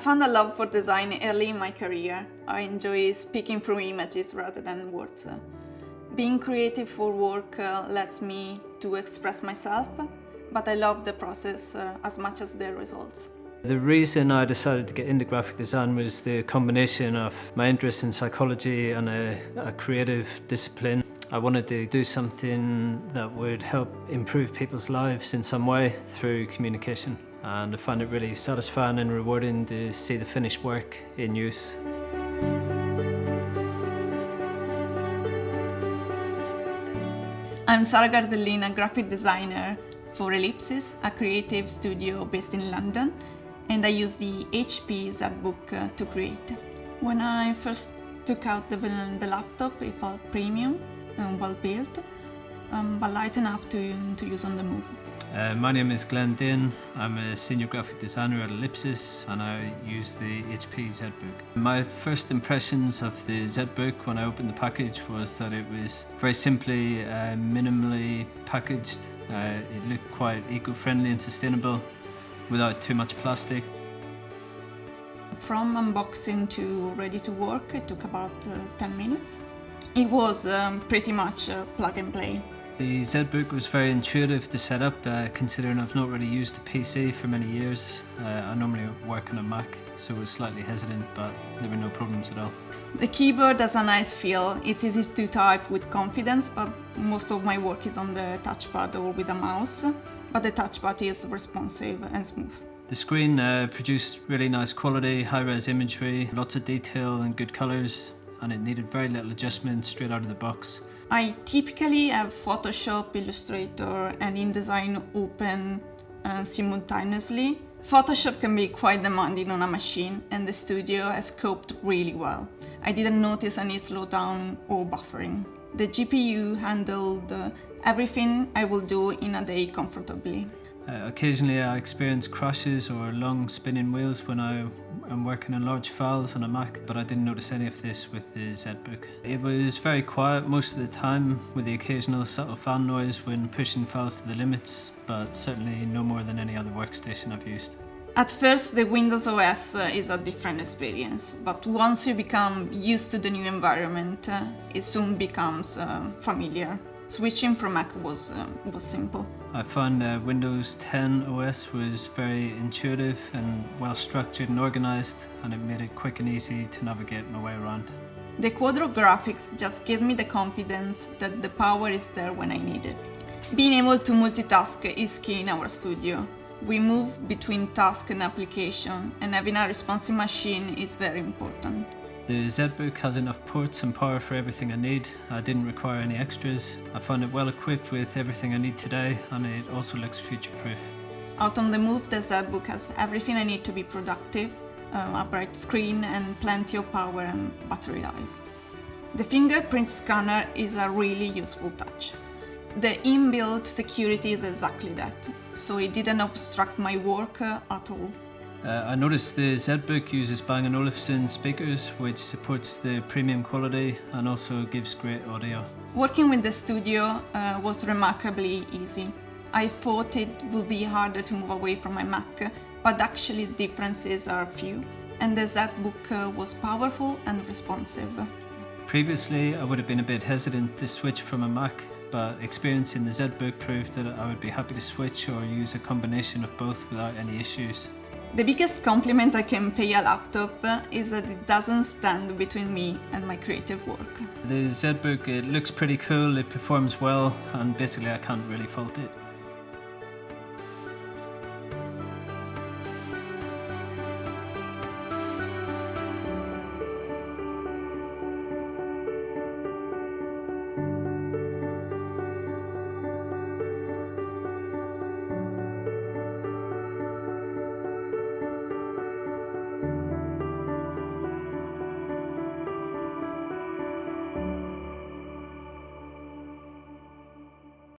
found a love for design early in my career. I enjoy speaking through images rather than words. Being creative for work lets me to express myself, but I love the process as much as the results. The reason I decided to get into graphic design was the combination of my interest in psychology and a creative discipline. I wanted to do something that would help improve people's lives in some way through communication, and I found it really satisfying and rewarding to see the finished work in use. I'm Sara Gardellina, graphic designer for Ellipsis, a creative studio based in London, and I use the HP ZBook to create. When I first took out the laptop, it felt premium and well built, but light enough to use on the move. My name is Glenn Din. I'm a senior graphic designer at Ellipsis and I use the HP ZBook. My first impressions of the ZBook when I opened the package was that it was very simply, minimally packaged. It looked quite eco-friendly and sustainable without too much plastic. From unboxing to ready to work, it took about 10 minutes. It was pretty much plug and play. The ZBook was very intuitive to set up, considering I've not really used a PC for many years. I normally work on a Mac, so I was slightly hesitant, but there were no problems at all. The keyboard has a nice feel. It's easy to type with confidence, but most of my work is on the touchpad or with a mouse, but the touchpad is responsive and smooth. The screen produced really nice quality, high-res imagery, lots of detail and good colours, and it needed very little adjustment straight out of the box. I typically have Photoshop, Illustrator and InDesign open simultaneously. Photoshop can be quite demanding on a machine and the studio has coped really well. I didn't notice any slowdown or buffering. The GPU handled everything I will do in a day comfortably. Occasionally I experience crashes or long spinning wheels when I am working on large files on a Mac, but I didn't notice any of this with the ZBook. It was very quiet most of the time, with the occasional subtle fan noise when pushing files to the limits, but certainly no more than any other workstation I've used. At first, the Windows OS is a different experience, but once you become used to the new environment, it soon becomes familiar. Switching from Mac was simple. I found Windows 10 OS was very intuitive and well structured and organised, and it made it quick and easy to navigate my way around. The Quadro graphics just gave me the confidence that the power is there when I need it. Being able to multitask is key in our studio. We move between task and application, and having a responsive machine is very important. The ZBook has enough ports and power for everything I need. I didn't require any extras. I found it well equipped with everything I need today, and it also looks future-proof. Out on the move, the ZBook has everything I need to be productive, a bright screen and plenty of power and battery life. The fingerprint scanner is a really useful touch. The inbuilt security is exactly that, so it didn't obstruct my work at all. I noticed the ZBook uses Bang & Olufsen speakers, which supports the premium quality and also gives great audio. Working with the studio was remarkably easy. I thought it would be harder to move away from my Mac, but actually the differences are few, and the ZBook was powerful and responsive. Previously, I would have been a bit hesitant to switch from a Mac, but experiencing the ZBook proved that I would be happy to switch or use a combination of both without any issues. The biggest compliment I can pay a laptop is that it doesn't stand between me and my creative work. The ZBook, it looks pretty cool, it performs well, and basically I can't really fault it.